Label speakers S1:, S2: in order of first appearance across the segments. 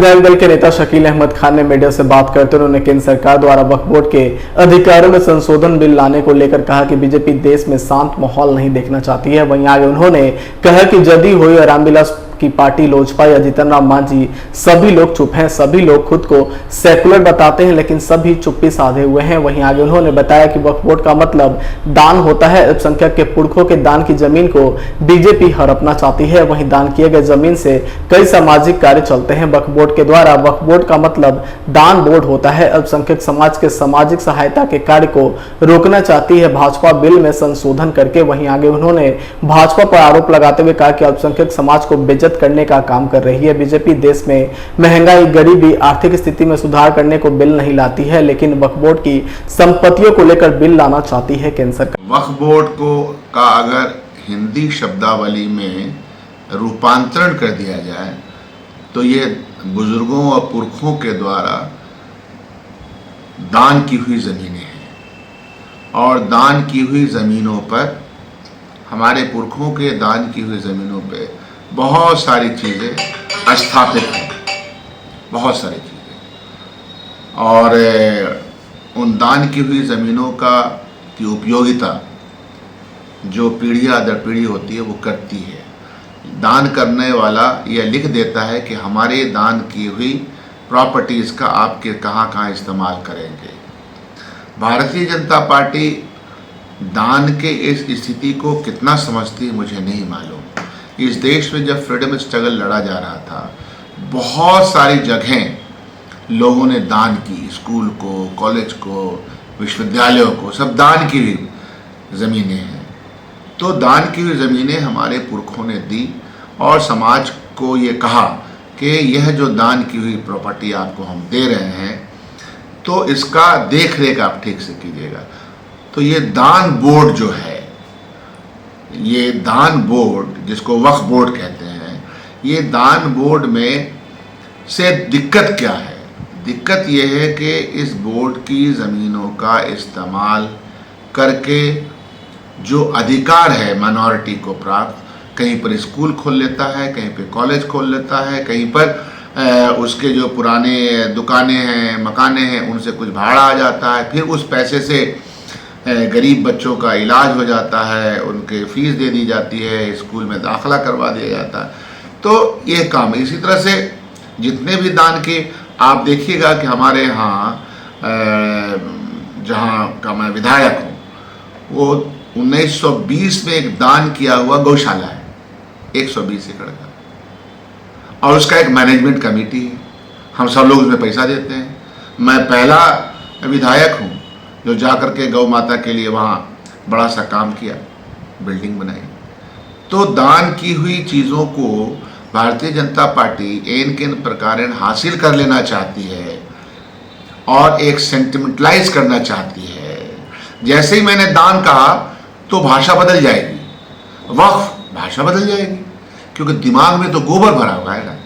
S1: विधायक दल के नेता शकील अहमद खान ने मीडिया से बात करते हुए उन्होंने केंद्र सरकार द्वारा वक्फ बोर्ड के अधिकारों में संशोधन बिल लाने को लेकर कहा कि बीजेपी देश में शांत माहौल नहीं देखना चाहती है। वहीं आगे उन्होंने कहा कि जदयू हो या रामविलास की पार्टी लोजपा या जीतन राम मांझी, सभी लोग चुप हैं। सभी लोग खुद को सेकुलर बताते हैं लेकिन सभी चुप्पी साधे हुए हैं। वहीं आगे उन्होंने बताया कि वक्फ बोर्ड का मतलब दान होता है। अल्पसंख्यक के पुरखों के दान की जमीन को बीजेपी हड़पना चाहती है। वहीं दान किए गए जमीन से कई सामाजिक कार्य चलते हैं। वक्फ बोर्ड के द्वारा वक्फ बोर्ड का मतलब दान बोर्ड होता है। अल्पसंख्यक समाज के सामाजिक सहायता के कार्य को रोकना चाहती है भाजपा बिल में संशोधन करके। वहीं आगे उन्होंने भाजपा पर आरोप लगाते हुए कहा कि अल्पसंख्यक समाज को बेइज्जत करने का काम कर रही है। बीजेपी देश में महंगाई, गरीबी, आर्थिक स्थिति में सुधार करने को बिल नहीं लाती है लेकिन वक्फ बोर्ड की संपत्तियों को लेकर बिल लाना चाहती है केंद्र सरकार।
S2: वक्फ बोर्ड को का अगर हिंदी शब्दावली में रूपांतरण कर दिया जाए तो ये बुजुर्गों और पुरखों के द्वारा दान की हुई ज़मीनें हैं और दान की हुई ज़मीनों पर, हमारे पुरखों के दान की हुई ज़मीनों पे बहुत सारी चीज़ें स्थापित हैं, बहुत सारी चीज़ें, और उन दान की हुई ज़मीनों की उपयोगिता जो पीढ़ियाँ दर पीढ़ी होती है वो करती है। दान करने वाला यह लिख देता है कि हमारे दान की हुई प्रॉपर्टीज़ का आपके कहाँ कहाँ इस्तेमाल करेंगे। भारतीय जनता पार्टी दान के इस स्थिति को कितना समझती है मुझे नहीं मालूम। इस देश में जब फ्रीडम स्ट्रगल लड़ा जा रहा था, बहुत सारी जगहें लोगों ने दान की, स्कूल को, कॉलेज को, विश्वविद्यालयों को, सब दान की हुई ज़मीनें हैं। तो दान की हुई ज़मीनें हमारे पुरखों ने दी और समाज को ये कहा कि यह जो दान की हुई प्रॉपर्टी आपको हम दे रहे हैं तो इसका देख रेख आप ठीक से कीजिएगा। तो ये दान बोर्ड जो है, ये दान बोर्ड जिसको वक्फ बोर्ड कहते हैं, ये दान बोर्ड में से दिक्कत क्या है? दिक्कत ये है कि इस बोर्ड की ज़मीनों का इस्तेमाल करके जो अधिकार है माइनॉरिटी को प्राप्त, कहीं पर स्कूल खोल लेता है, कहीं पर कॉलेज खोल लेता है, कहीं पर उसके जो पुराने दुकानें हैं, मकानें हैं, उनसे कुछ भाड़ा आ जाता है, फिर उस पैसे से गरीब बच्चों का इलाज हो जाता है, उनके फीस दे दी जाती है, स्कूल में दाखिला करवा दिया जाता है। तो ये काम है। इसी तरह से जितने भी दान के आप देखिएगा कि हमारे यहाँ जहाँ का मैं विधायक हूँ, वो 1920 में एक दान किया हुआ गौशाला है, 120 एकड़ का, और उसका एक मैनेजमेंट कमेटी है। हम सब लोग उसमें पैसा देते हैं। मैं पहला विधायक हूँ जो जा कर के गौ माता के लिए वहाँ बड़ा सा काम किया, बिल्डिंग बनाई। तो दान की हुई चीज़ों को भारतीय जनता पार्टी एन के प्रकार हासिल कर लेना चाहती है और एक सेंटिमेंटलाइज करना चाहती है। जैसे ही मैंने दान कहा तो भाषा बदल जाएगी, वक्फ भाषा बदल जाएगी, क्योंकि दिमाग में तो गोबर भरा हुआ है ना,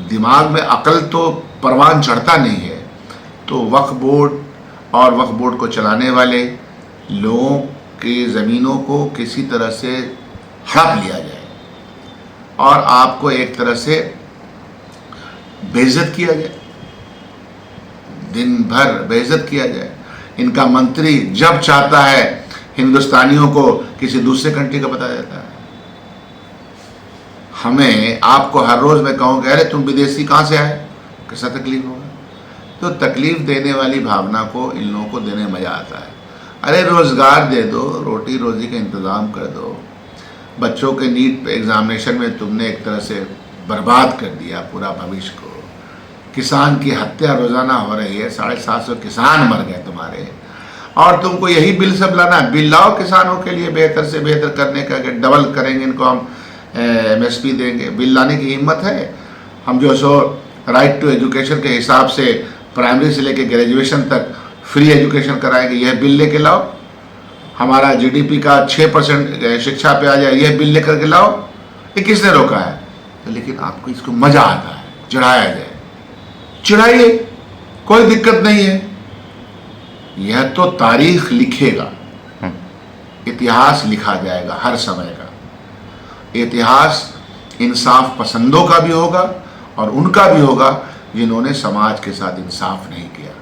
S2: दिमाग में अकल तो परवान चढ़ता नहीं है। तो वक्फ बोर्ड और वक्फ बोर्ड को चलाने वाले लोगों की ज़मीनों को किसी तरह से हड़प लिया जाए और आपको एक तरह से बेइज्जत किया जाए, दिन भर बेइज्जत किया जाए। इनका मंत्री जब चाहता है हिंदुस्तानियों को किसी दूसरे कंट्री का बताया जाता है। हमें आपको हर रोज़ मैं कहूँ कि अरे तुम विदेशी कहाँ से आए, कैसा तकलीफ होगा। तो तकलीफ देने वाली भावना को इन लोगों को देने में मज़ा आता है। अरे रोज़गार दे दो, रोटी रोज़ी का इंतज़ाम कर दो। बच्चों के नीट एग्ज़ामिनेशन में तुमने एक तरह से बर्बाद कर दिया पूरा भविष्य को। किसान की हत्या रोज़ाना हो रही है, 750 किसान मर गए तुम्हारे, और तुमको यही बिल सब लाना है। बिल लाओ किसानों के लिए बेहतर से बेहतर करने का, डबल करेंगे इनको, हम MSP देंगे। बिल लाने की हिम्मत है? हम जो सो राइट टू एजुकेशन के हिसाब से प्राइमरी से लेकर ग्रेजुएशन तक फ्री एजुकेशन कराएंगे, यह बिल लेके लाओ। हमारा GDP का 6% शिक्षा पे आ जाए, यह बिल लेकर के लाओ। ये किसने रोका है? लेकिन आपको इसको मज़ा आता है, चढ़ाया जाए, चढ़ाइए, कोई दिक्कत नहीं है। यह तो तारीख लिखेगा, इतिहास लिखा जाएगा हर समय का। इतिहास इंसाफ पसंदों का भी होगा और उनका भी होगा जिन्होंने समाज के साथ इंसाफ नहीं किया।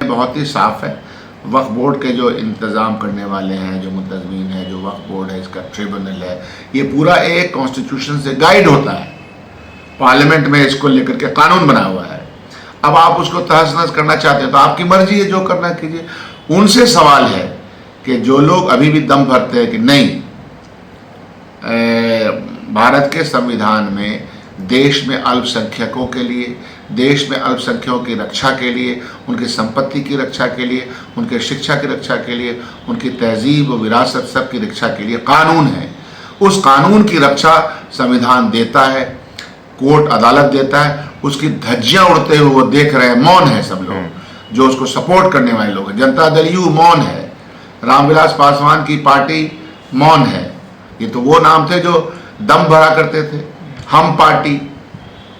S2: बहुत ही साफ है, वक्फ बोर्ड के जो इंतज़ाम करने वाले हैं, जो मुंतज़मीन है, जो वक्फ बोर्ड है, इसका ट्रिब्यूनल है, ये पूरा एक कॉन्स्टिट्यूशन से गाइड होता है। पार्लियामेंट में इसको लेकर के कानून बना हुआ है। अब आप उसको तहस नहस करना चाहते हैं तो आपकी मर्जी है, जो करना कीजिए। उनसे सवाल है कि जो लोग अभी भी दम भरते हैं कि नहीं, भारत के संविधान में देश में अल्पसंख्यकों के लिए, देश में अल्पसंख्यकों की रक्षा के लिए, उनकी संपत्ति की रक्षा के लिए, उनके शिक्षा की रक्षा के लिए, उनकी तहजीब व विरासत सब की रक्षा के लिए कानून है। उस कानून की रक्षा संविधान देता है, कोर्ट अदालत देता है। उसकी धज्जियां उड़ते हुए वो देख रहे हैं, मौन है सब लोग जो उसको सपोर्ट करने वाले लोग हैं। जनता दल यू मौन है, रामविलास पासवान की पार्टी मौन है। ये तो वो नाम थे जो दम भरा करते थे। हम पार्टी,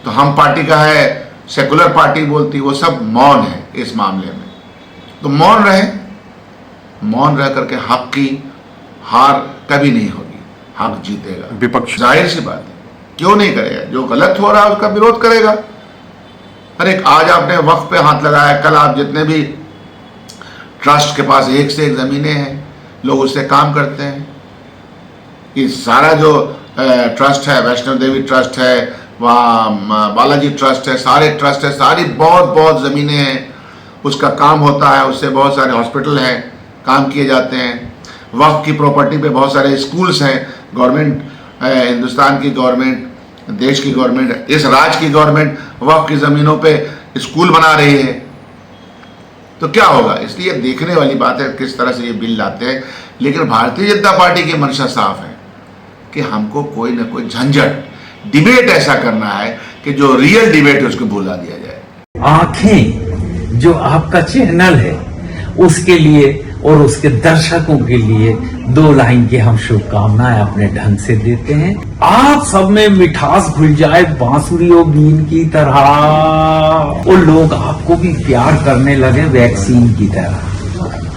S2: तो हम पार्टी का है, सेकुलर पार्टी बोलती, वो सब मौन है इस मामले में। तो मौन रहे, मौन रह करके हक की हार कभी नहीं होगी, हक जीतेगा।
S3: विपक्ष
S2: जाहिर सी बात है, क्यों नहीं करेगा? जो गलत हो रहा है उसका विरोध करेगा। अरे आज आपने वक्फ पे हाथ लगाया, कल आप जितने भी ट्रस्ट के पास एक से एक ज़मीनें हैं, लोग उससे काम करते हैं। ये सारा जो ट्रस्ट है, वैष्णो देवी ट्रस्ट है, वहाँ बालाजी ट्रस्ट है, सारे ट्रस्ट है, सारी बहुत बहुत ज़मीनें हैं, उसका काम होता है। उससे बहुत सारे हॉस्पिटल हैं, काम किए जाते हैं। वक्फ की प्रॉपर्टी पे बहुत सारे स्कूल्स हैं। गवर्नमेंट, हिंदुस्तान की गवर्नमेंट, देश की गवर्नमेंट, इस राज्य की गवर्नमेंट वक्फ की ज़मीनों पे स्कूल बना रही है। तो क्या होगा? इसलिए देखने वाली बात है किस तरह से ये बिल लाते हैं। लेकिन भारतीय जनता पार्टी की मंशा साफ है कि हमको कोई ना कोई झंझट, डिबेट ऐसा करना है कि जो रियल डिबेट है उसको भुला दिया जाए।
S4: आंखें जो आपका चैनल है उसके लिए और उसके दर्शकों के लिए 2 लाइन की हम शुभकामनाएं अपने ढंग से देते हैं। आप सब में मिठास घुल जाए बांसुरी और बीन की तरह, और लोग आपको भी प्यार करने लगे वैक्सीन की तरह।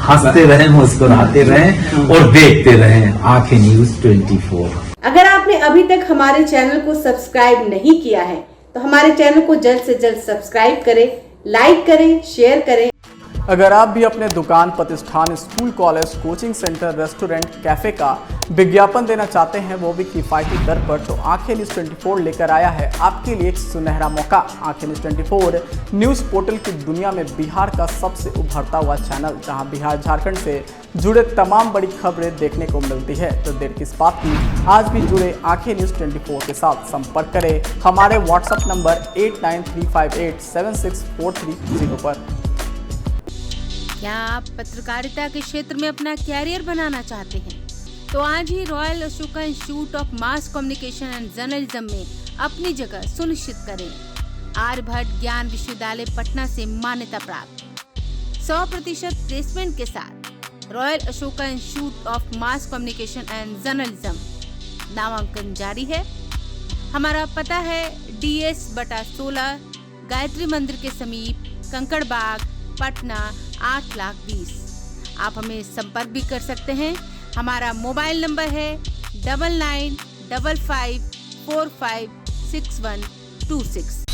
S4: हंसते रहें, मुस्कुराते रहें और देखते रहें आंखें न्यूज 24।
S5: अगर आपने अभी तक हमारे चैनल को सब्सक्राइब नहीं किया है तो हमारे चैनल को जल्द से जल्द सब्सक्राइब करें, लाइक करें, शेयर करें।
S1: अगर आप भी अपने दुकान, प्रतिष्ठान, school, college, coaching centre, restaurant, cafe का विज्ञापन देना चाहते हैं, वो भी किफ़ायती दर पर, तो आंखें न्यूज़ 24 लेकर आया है आपके लिए एक सुनहरा मौका। आंखें न्यूज़ 24 न्यूज़ पोर्टल की दुनिया में बिहार का सबसे उभरता हुआ चैनल, जहां बिहार झारखंड से जुड़े तमाम बड़ी खबरें देखने को मिलती है। तो देर किस बात की, आज भी जुड़े आंखें न्यूज़ 24 के साथ। संपर्क करें हमारे व्हाट्सएप नंबर 8935876430 पर।
S6: क्या आप पत्रकारिता के क्षेत्र में अपना कैरियर बनाना चाहते हैं? तो आज ही royal Ashoka institute of mass communication and journalism में अपनी जगह सुनिश्चित करें। आर्यभट्ट ज्ञान विश्वविद्यालय पटना से मान्यता प्राप्त 100% प्लेसमेंट के साथ royal Ashoka institute of mass communication and journalism नामांकन जारी है। हमारा पता है DS/16 गायत्री मंदिर के समीप, कंकड़बाग, पटना 8,20,000। आप हमें संपर्क भी कर सकते हैं। हमारा मोबाइल नंबर है 9955456126।